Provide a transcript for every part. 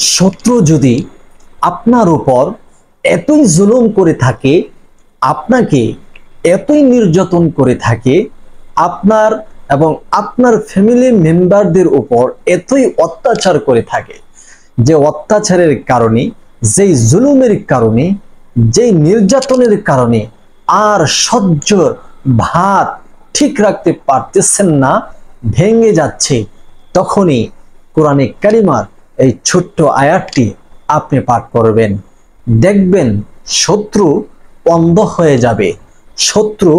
শত্রু যদি আপনার উপর এতই জুলুম করে থাকে, আপনাকে এতই নির্যাতন করে থাকে, আপনার এবং আপনার ফ্যামিলি মেম্বারদের উপর এতই অত্যাচার করে থাকে, যে অত্যাচারের কারণে, যেই জুলুমের কারণে, যেই নির্যাতনের কারণে আর সহ্যর ভাত ঠিক রাখতে পারতেছেন না, ভেঙে যাচ্ছে, তখনই কোরআনে কারিমার এই ছোট্ট আয়াতটি আপনি পাঠ করবেন। দেখবেন শত্রু অন্ধ হয়ে যাবে, শত্রু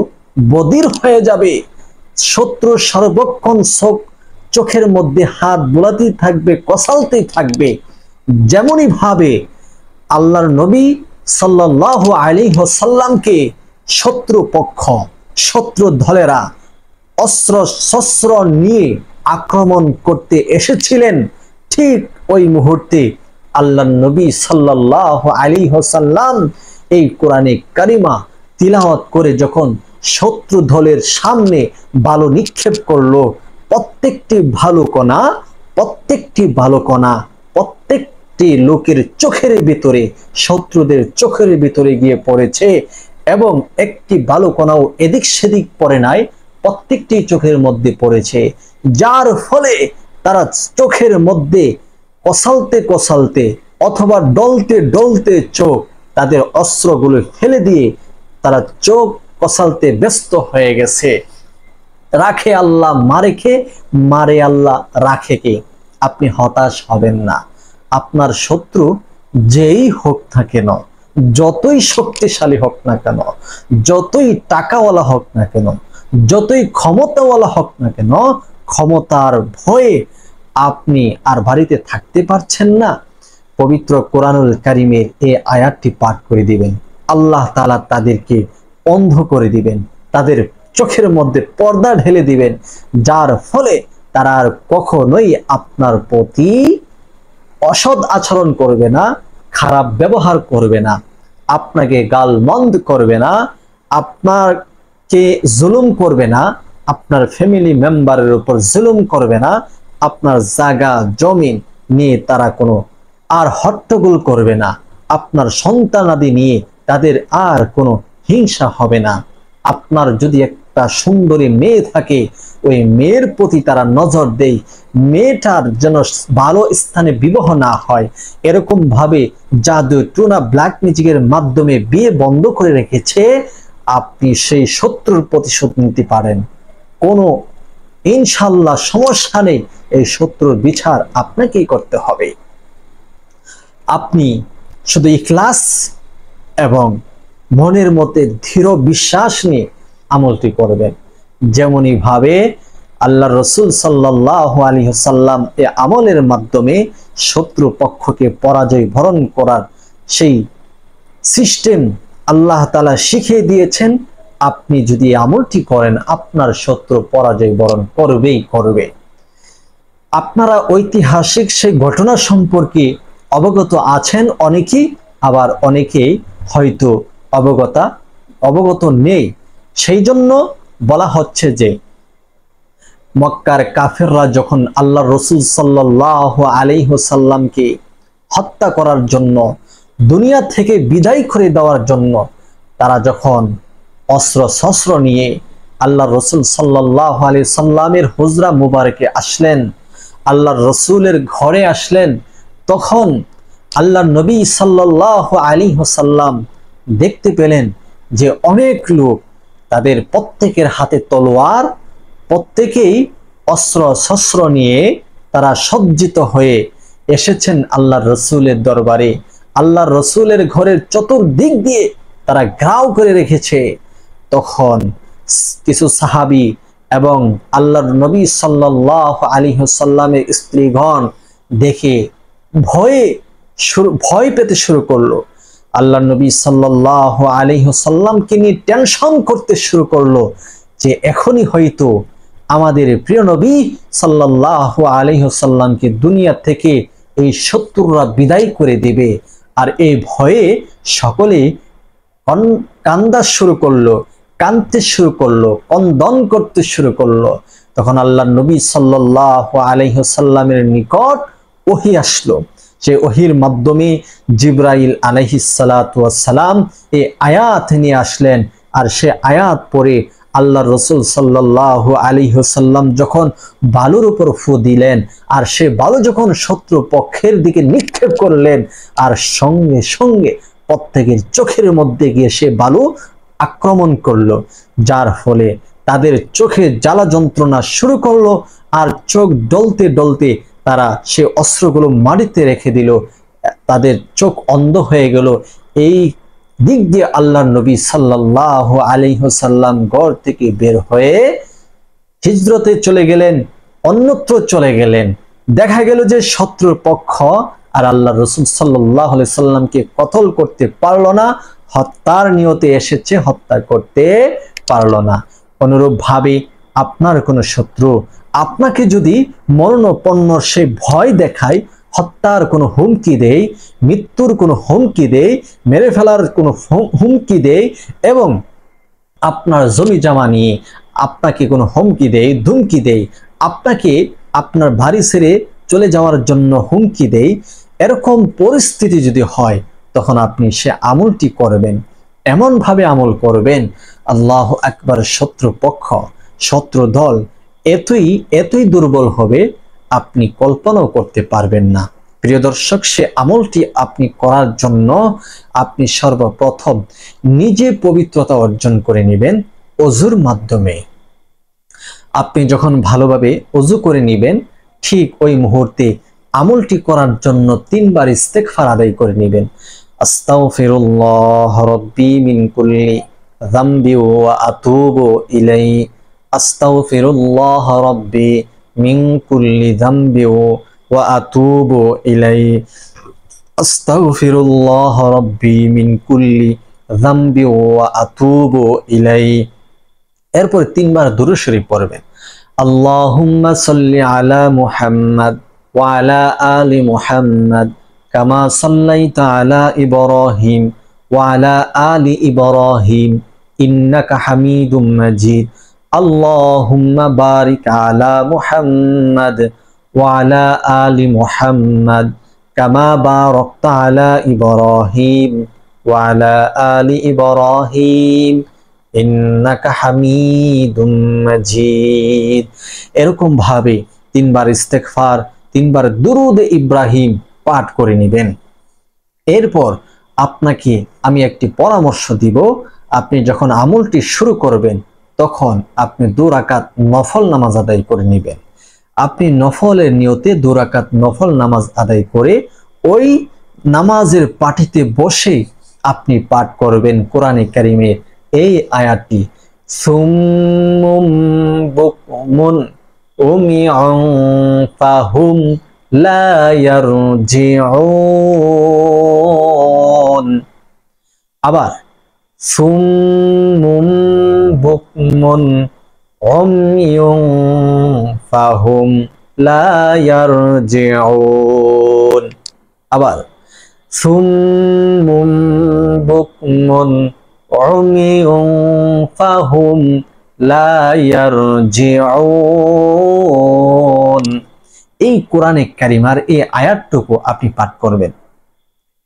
বধির হয়ে যাবে, শত্রু সর্বক্ষণ চোখের মধ্যে হাত বোলাতেই থাকবে, কষালতেই থাকবে। যেমনই ভাবে আল্লাহর নবী সাল্লাল্লাহু আলাইহি ওয়াসাল্লামকে শত্রু পক্ষ, শত্রু দলেরা অস্ত্র শস্ত্র নিয়ে আক্রমণ করতে এসেছিলেন, ঠিক ওই মুহূর্তে আল্লাহর নবী সাল্লাল্লাহু আলাইহি ওয়াসাল্লাম এই কোরআনে কারিমা তিলাওয়াত করে যখন শত্রু দলের সামনে বালু নিক্ষেপ করলো, প্রত্যেকটি ভালো কণা প্রত্যেকটি লোকের চোখের ভিতরে, শত্রুদের চোখের ভিতরে গিয়ে পড়েছে, এবং একটি ভালো কণাও এদিক সেদিক পড়ে নাই, প্রত্যেকটি চোখের মধ্যে পড়েছে, যার ফলে তারা চোখের মধ্যে কষালতে কষালতে অথবা ডলতে ডলতে চোখ, তাদের অস্ত্রগুলো ফেলে দিয়ে তারা চোখ কষালতে ব্যস্ত হয়ে গেছে। রাখে আল্লাহ মারে কে, মারে আল্লাহ রাখে কে। আপনি হতাশ হবেন না। আপনার শত্রু যেই হোক না কেন, যতই শক্তিশালী হোক না কেন, যতই টাকাওয়ালা হোক না কেন, যতই ক্ষমতাওয়ালা হোক না কেন, ক্ষমতার ভয়ে আপনি আর বাড়িতে থাকতে পারছেন না, পবিত্র কোরআনুল কারিমের এই আয়াতটি পাঠ করে দিবেন। আল্লাহ তাআলা তাদেরকে অন্ধ করে দিবেন, তাদের চোখের মধ্যে পর্দা ঢেলে দিবেন, যার ফলে তারা আর কখনোই আপনার প্রতি অসৎ আচরণ করবে না, খারাপ ব্যবহার করবে না, আপনাকে গালমন্দ করবে না, আপনাকে জুলুম করবে না, আপনার ফ্যামিলি মেম্বারের উপর জুলুম করবে না, আপনার জায়গা জমিন নিয়ে তারা কোনো আর হট্টগোল করবে না, আপনার সন্তানাদি নিয়ে তাদের আর কোনো হিংসা হবে না। আপনার যদি একটা সুন্দরী মেয়ে থাকে, ওই মেয়ের প্রতি তারা নজর দেয়, মেয়েটার যেন ভালো স্থানে বিবাহ না হয়, এরকম ভাবে জাদু টুনা ব্ল্যাক ম্যাজিকের মাধ্যমে বিয়ে বন্ধ করে রেখেছে, আপনি সেই শত্রুর প্রতিশোধ নিতে পারেন। কোনো ইনশাল্লাহ সমস্যা নেই, এই শত্রুর বিচার আপনাকেই করতে হবে। আপনি শুধু ইখলাস এবং মনের মধ্যে দৃঢ় বিশ্বাস নিয়ে আমলটি করবেন। যেমনই ভাবে আল্লাহ রসুল সাল্লাল্লাহু আলাইহি ওয়াসাল্লাম এই আমলের মাধ্যমে শত্রু পক্ষকে পরাজয় বরণ করার সেই সিস্টেম আল্লাহ তাআলা শিখিয়ে দিয়েছেন, আপনি যদি আমলটি করেন, আপনার শত্রু পরাজয় বরণ করবেই করবে। আপনারা ঐতিহাসিক সেই ঘটনা সম্পর্কে অবগত আছেন অনেকেই, আবার অনেকেই হয়তো অবগত নেই। সেই জন্য বলা হচ্ছে যে মক্কার কাফেররা যখন আল্লাহ রসুল সাল্লাল্লাহু আলাইহি ওয়াসাল্লামকে হত্যা করার জন্য, দুনিয়া থেকে বিদায় করে দেওয়ার জন্য তারা যখন অস্ত্র শস্ত্র নিয়ে আল্লাহ রসুল সাল্লাল্লাহু আলাইহি সাল্লামের হুজরা মুবারকে আসলেন, আল্লাহ রসুলের ঘরে আসলেন, তখন আল্লাহ নবী সাল্লাল্লাহু আলাইহি ওয়াসাল্লাম দেখতে পেলেন যে অনেক লোক, তাদের প্রত্যেকের হাতে তলোয়ার, প্রত্যেকেই অস্ত্র শস্ত্র নিয়ে তারা সজ্জিত হয়ে এসেছেন আল্লাহ রসুলের দরবারে। আল্লাহ রসুলের ঘরের চতুর্দিক দিয়ে তারা ঘেরাও করে রেখেছে। তখন কিছু সাহাবী এবং আল্লাহর নবী সাল্লাল্লাহু আলাইহি ওয়াসাল্লামের স্ত্রীগণ দেখে ভয় পেতে শুরু করলো। আল্লাহ নবী সাল্লাল্লাহু আলাইহি ওয়াসাল্লামকে নিয়ে টেনশন করতে শুরু করলো যে এখনই হয়তো আমাদের প্রিয় নবী সাল্লাল্লাহু আলাইহি ওয়াসাল্লামকে দুনিয়া থেকে এই শত্রুরা বিদায় করে দেবে। আর এই ভয়ে সকলেই কান্দা শুরু করলো, কাঁদতে শুরু করলো, ক্রন্দন করতে শুরু করলো। তখন আল্লাহ নবী সাল্লাল্লাহু আলাইহি ওয়াসাল্লামের নিকট ওহী আসলো। সে ওহির মাধ্যমে জিবরাইল আলাইহিস সালাতু ওয়াস সালাম এই আয়াত নিয়ে আসলেন। আর সে আয়াত পড়ে আল্লাহ রসুল সাল্লাল্লাহু আলাইহি ওয়াসাল্লাম যখন বালুর উপর ফু দিলেন, আর সে বালু যখন শত্রু পক্ষের দিকে নিক্ষেপ করলেন, আর সঙ্গে সঙ্গে প্রত্যেকের চোখের মধ্যে গিয়ে সে বালু আক্রমণ করলো, যার ফলে তাদের চোখে জ্বালা যন্ত্রণা শুরু করলো, আর চোখ ডলতে ডলতে তারা সে অস্ত্রগুলো মাটিতে রেখে দিল, তাদের চোখ অন্ধ হয়ে গেল। এই দিক দিয়ে আল্লাহর নবী সাল্লাল্লাহু আলাইহি ওয়াসাল্লাম ঘর থেকে বের হয়ে হিজরতে চলে গেলেন, অন্যত্র চলে গেলেন। দেখা গেল যে শত্রুর পক্ষ আর আল্লাহ রসুল সাল্লাল্লাহু আলাইহি সাল্লামকে কতল করতে পারলো না, হত্যার নিয়তে এসেছে, হত্যা করতে পারলো না। অনুরূপ ভাবে আপনার কোনো শত্রু আপনাকে যদি মরণাপন্ন সে ভয় দেখায়, হত্যার কোনো হুমকি দেয়, মৃত্যুর কোনো হুমকি দেয়, মেরে ফেলার কোনো হুমকি দেয়, এবং আপনার জমি জমা নিয়ে আপনাকে কোনো হুমকি দেয়, ধুমকি দেয়, আপনাকে আপনার বাড়ি ছেড়ে চলে যাওয়ার জন্য হুমকি দেয়, এরকম পরিস্থিতি যদি হয়, তখন আপনি সে আমলটি করবেন, এমন ভাবে আমল করবেন, আল্লাহু আকবার, শত্রু পক্ষ, শত্রু দল এতই দুর্বল হবে আপনি কল্পনাও করতে পারবেন না। প্রিয় দর্শক, সে আমলটি আপনি করার জন্য আপনি সর্বপ্রথম নিজে পবিত্রতা অর্জন করে নেবেন ওযুর মাধ্যমে। আপনি যখন ভালোভাবে ওযু করে নেবেন, ঠিক ওই মুহূর্তে আমলটি করার জন্য 3 বার ইস্তেগফার আদায় করে নেবেন। আস্তাগফিরুল্লাহ রাব্বি মিন কুল্লি যামবি ওয়া আতুবু ইলাইহি, আস্তাগফিরুল্লাহ রাব্বি মিন কুল্লি যামবি ওয়া আতুবু ইলাইহি, আস্তাগফিরুল্লাহ রাব্বি মিন কুল্লি যামবি ওয়া আতুবু ইলাইহি। এরপর 3 বার দুরূদ শরীফ পড়বেন। আল্লাহুম্মা সাল্লি আলা মুহাম্মাদ ওয়া আলা আলি মুহাম্মাদ কামা সাল্লাইতা আলা ইব্রাহিম ওয়া আলা আলি ইব্রাহিম ইন্নাকা হামিদুম মাজিদ। আল্লাহুম্মা বারিক আলা মুহাম্মাদ ওয়া আলা আলি মুহাম্মাদ কামা বারাকতা আলা ইব্রাহিম ওয়া আলা আলি ইব্রাহিম ইন্নাকা হামিদুম মাজিদ। এরকম ভাবে 3 বার ইস্তেগফার, 3 বার দুরুদ ইব্রাহিম পাঠ করে নেবেন। এরপর আপনাকে আমি একটি পরামর্শ দিব, আপনি যখন আমলটি শুরু করবেন তখন আপনি 2 রাকাত নফল নামাজ আদায় করে নেবেন। আপনি নফলের নিয়তে 2 রাকাত নফল নামাজ আদায় করে ওই নামাজের পাটিতে বসে আপনি পাঠ করবেন কোরআনে কারিমের এই আয়াতটি, সুম্মুম বুকমুন উমিউন ফাহুম লা ইয়ারজিউন। আবার সুম্মুম বুকমুন উমিউন ফাহুম লা ইয়ারজিউন। আবার সুম্মুম বুকমুন উমিউন ফাহুম লা ইয়ারজিউন। এই কোরআনে কারিমার এই আয়াতটুকু আপনি পাঠ করবেন।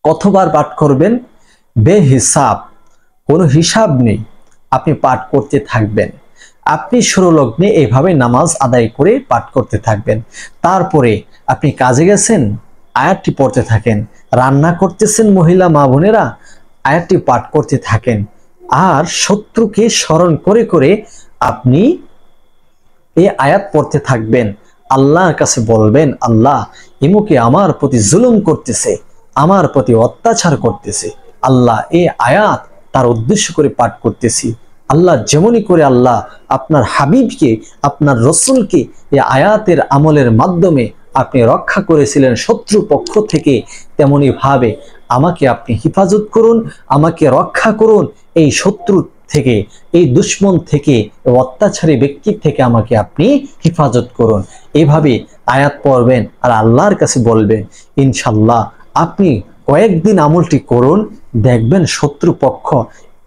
কতবার পাঠ করবেন? বেহিসাব, কোনো হিসাব নেই, আপনি পাঠ করতে থাকবেন। আপনি সুরলগ্নে এইভাবে নামাজ আদায় করে পাঠ করতে থাকবেন। তারপরে আপনি কাজে গেছেন, আয়াতটি পড়তে থাকেন। রান্না করতেছেন মহিলা মা বোনেরা, আয়াতটি পাঠ করতে থাকেন। আর শত্রুকে স্মরণ করে করে আপনি এই আয়াত পড়তে থাকবেন। আল্লাহর কাছে বলবেন, আল্লাহ, ইমুকে আমার প্রতি জুলুম করতেছে, আমার প্রতি অত্যাচার করতেছে, আল্লাহ এই আয়াত তার উদ্দেশ্য করে পাঠ করতেছি। আল্লাহ যেমনই করে আল্লাহ আপনার হাবিবকে, আপনার রসুলকে এই আয়াতের আমলের মাধ্যমে আপনি রক্ষা করেছিলেন শত্রু পক্ষ থেকে, তেমনি ভাবে আমাকে আপনি হেফাজত করুন, আমাকে রক্ষা করুন এই শত্রু থেকে, এই দুশ্মন থেকে, অত্যাচারী ব্যক্তির থেকে আমাকে আপনি হেফাজত করুন। এভাবে আয়াত পড়বেন আর আল্লাহর কাছে বলবেন। ইনশাল্লাহ আপনি কয়েকদিন আমলটি করুন, দেখবেন শত্রু পক্ষ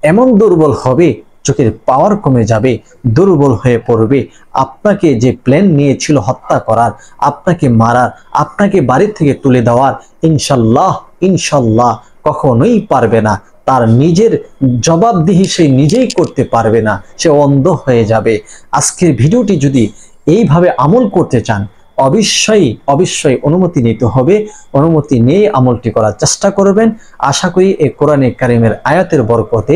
এমন দুর্বল হবে, চোখের পাওয়ার কমে যাবে, দুর্বল হয়ে পড়বে। আপনাকে যে প্ল্যান নিয়েছিল হত্যা করার, আপনাকে মারার, আপনাকে বাড়ি থেকে তুলে দেওয়ার, ইনশাল্লাহ ইনশাল্লাহ কখনোই পারবে না। তার নিজের জবাবদিহি সে নিজেই করতে পারবে না, সে অন্ধ হয়ে যাবে। আজকের ভিডিওটি যদি এইভাবে আমল করতে চান, অবশ্যই অবশ্যই অনুমতি নিতে হবে। অনুমতি নিয়ে আমলটি করার চেষ্টা করবেন। আশা করি এই কোরআনে কারিমের আয়াতের বরকতে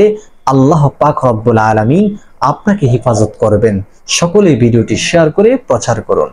আল্লাহ পাক রব্বুল আলামিন আপনাকে হেফাজত করবেন। সকলে ভিডিওটি শেয়ার করে প্রচার করুন।